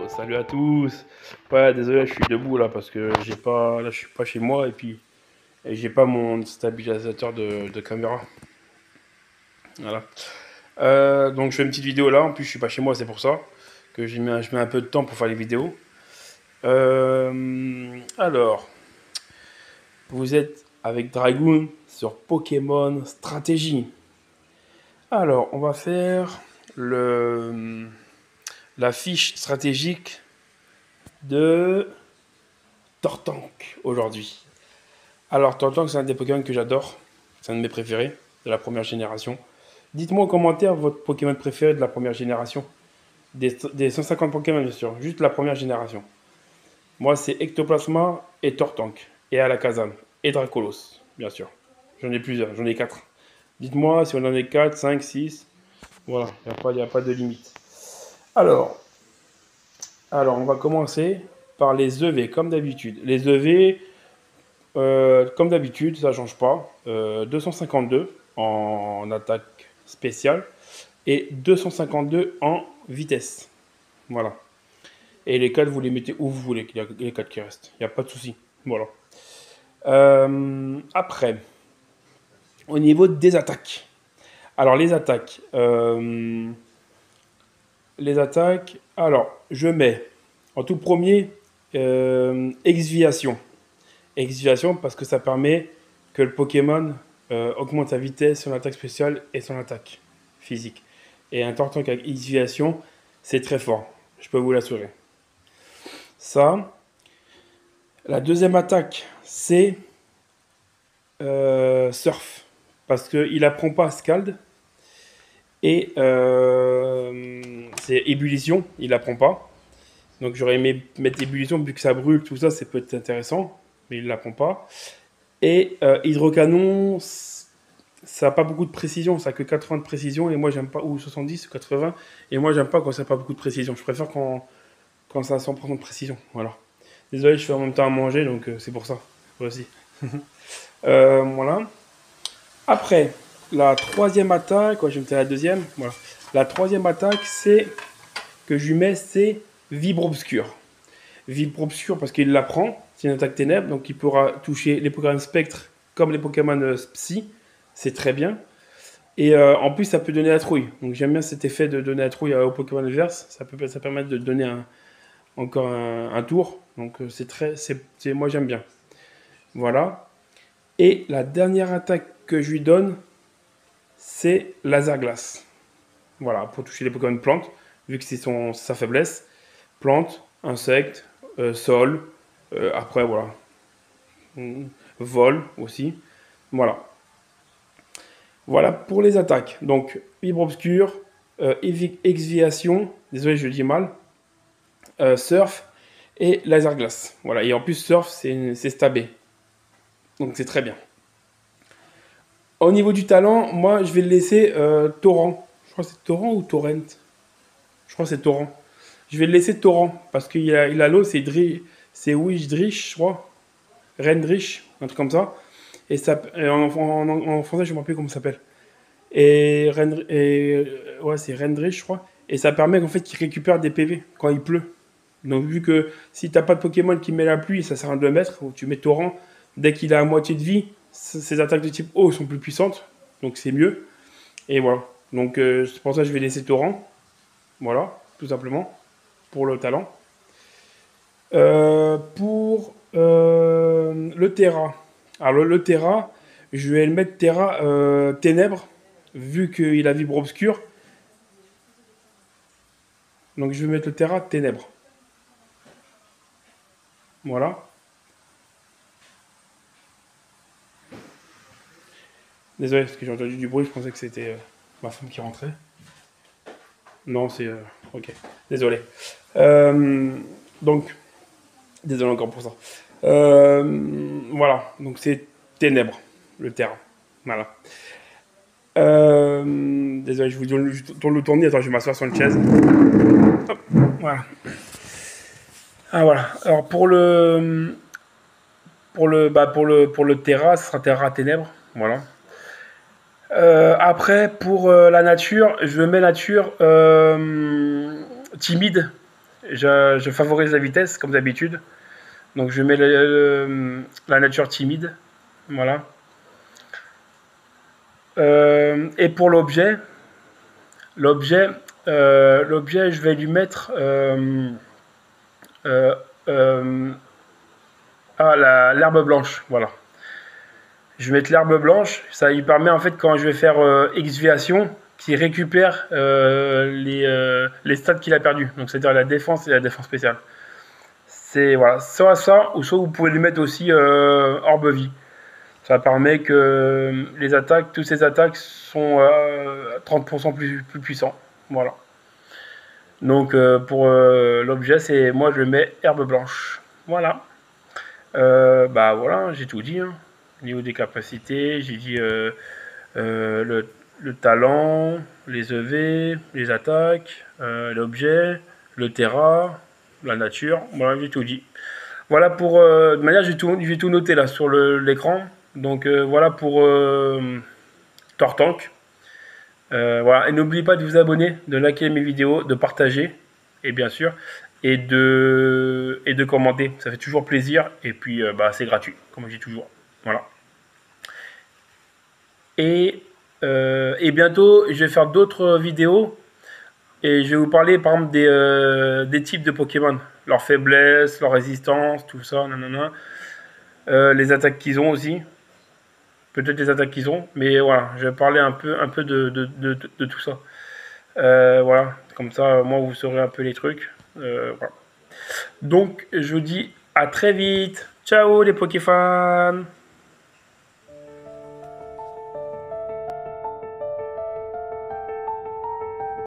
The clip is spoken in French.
Salut à tous. Ouais, désolé, je suis debout là parce que j'ai pas, là, je suis pas chez moi et j'ai pas mon stabilisateur de caméra. Voilà. Donc je fais une petite vidéo là. En plus, je suis pas chez moi, c'est pour ça que je mets un peu de temps pour faire les vidéos. Alors, vous êtes avec Dragoon sur Pokémon Stratégie. Alors, on va faire le la fiche stratégique de Tortank aujourd'hui. Alors, Tortank, c'est un des Pokémon que j'adore. C'est un de mes préférés de la première génération. Dites-moi en commentaire votre Pokémon préféré de la première génération. Des 150 Pokémon, bien sûr. Juste la première génération. Moi, c'est Ectoplasma et Tortank. Et Alakazam. Et Dracolos, bien sûr. J'en ai plusieurs. J'en ai 4. Dites-moi si on en a 4, 5, 6. Voilà, il n'y a pas de limite. Alors, on va commencer par les EV, comme d'habitude. Les EV, comme d'habitude, ça ne change pas. 252 en attaque spéciale et 252 en vitesse. Voilà. Et les 4, vous les mettez où vous voulez, les 4 qui restent. Il n'y a pas de souci. Voilà. Après, au niveau des attaques. Alors, les attaques. Alors, je mets en tout premier Exviation. Exviation parce que ça permet que le Pokémon augmente sa vitesse, son attaque spéciale et son attaque physique. Et un Tortank avec Exviation, c'est très fort. Je peux vous l'assurer. Ça. La deuxième attaque, c'est Surf. Parce qu'il apprend pas à Scald. Et c'est Ébullition, il apprend pas. Donc j'aurais aimé mettre Ébullition, vu que ça brûle, tout ça, c'est peut-être intéressant. Mais il l'apprend pas. Et Hydrocanon, ça n'a pas beaucoup de précision, ça n'a que 80 de précision, et moi j'aime pas, ou 70 ou 80, et moi j'aime pas quand ça n'a pas beaucoup de précision. Je préfère quand ça a 100% de précision. Voilà. Désolé, je fais en même temps à manger, donc c'est pour ça. Voici. Voilà. Après, la troisième attaque, je vais mettre la deuxième. Voilà. La troisième attaque, c'est que je lui mets, c'est Vibre Obscur. Vibre Obscur parce qu'il l'apprend, c'est une attaque ténèbres, donc il pourra toucher les Pokémon Spectre comme les Pokémon Psy. C'est très bien. Et en plus, ça peut donner la trouille. Donc j'aime bien cet effet de donner la trouille au Pokémon adverse. Ça permet de donner encore un tour. Donc moi j'aime bien. Voilà. Et la dernière attaque que je lui donne, c'est Laser Glace. Voilà, pour toucher les Pokémon plantes, vu que c'est sa faiblesse. Plantes, insectes, sol. Après, voilà. Vol aussi. Voilà. Voilà pour les attaques. Donc, Vibre Obscur, Exviation, désolé, je le dis mal, Surf et Laser Glace. Voilà. Et en plus, Surf, c'est stabé. Donc, c'est très bien. Au niveau du talent, moi, je vais le laisser Torrent. Je crois que c'est Torrent ou Torrent. Je crois que c'est Torrent. Je vais le laisser Torrent parce qu'il a l'eau, c'est Wishdrish, je crois. Rendrish, un truc comme ça. Et en français, je ne me rappelle comment ça s'appelle. Ouais, c'est Rendrish, je crois. Et ça permet qu'en fait qu'il récupère des PV quand il pleut. Donc vu que si t'as pas de Pokémon qui met la pluie, ça sert à 2 mètres, tu mets Torrent, dès qu'il a à moitié de vie, ses attaques de type eau sont plus puissantes, donc c'est mieux. Et voilà. Donc c'est pour ça que je vais laisser Torrent. Voilà, tout simplement, pour le talent. Pour le Terra. Alors le Terra, je vais le mettre Terra Ténèbres, vu qu'il a Vibre Obscur. Donc je vais mettre le Terra Ténèbres. Voilà. Désolé, parce que j'ai entendu du bruit, je pensais que c'était ma femme qui rentrait. Non, c'est... ok, désolé. Donc, désolé encore pour ça. Voilà, donc c'est Ténèbres, le terrain. Voilà. Désolé, je tourne le tournis. Attends, je vais m'asseoir sur une chaise. Hop, voilà. Ah voilà. Alors pour le Terra, ce sera Terra Ténèbres. Voilà. Après, pour la nature, je mets nature timide. je favorise la vitesse, comme d'habitude. Donc je mets la nature timide. Voilà. Et pour l'objet, je vais lui mettre euh, euh, l'herbe blanche. Voilà. Je vais mettre l'herbe blanche. Ça lui permet, en fait, quand je vais faire exviation, qu'il récupère les stats qu'il a perdus. Donc c'est-à-dire la défense et la défense spéciale. C'est voilà, soit ça, ou soit vous pouvez lui mettre aussi orbe vie. Ça permet que les attaques, toutes ces attaques sont 30% plus puissants. Voilà. Donc pour l'objet, c'est moi je le mets herbe blanche. Voilà. Bah voilà, j'ai tout dit. Hein. Au niveau des capacités, j'ai dit le talent, les EV, les attaques, l'objet, le terra, la nature. Voilà, j'ai tout dit. Voilà pour. De manière, j'ai tout noté là sur l'écran. Donc voilà pour Tortank. Voilà. Et n'oubliez pas de vous abonner, de liker mes vidéos, de partager, et bien sûr, et de commenter. Ça fait toujours plaisir. Et puis bah, c'est gratuit, comme je dis toujours. Voilà. Et bientôt, je vais faire d'autres vidéos. Et je vais vous parler par exemple des types de Pokémon. Leur faiblesse, leur résistance, tout ça, nanana. Les attaques qu'ils ont aussi. Peut-être les attaques qu'ils ont. Mais voilà, je vais parler un peu de tout ça. Voilà, comme ça, moi, vous saurez un peu les trucs. Voilà. Donc, je vous dis à très vite. Ciao les Pokéfans.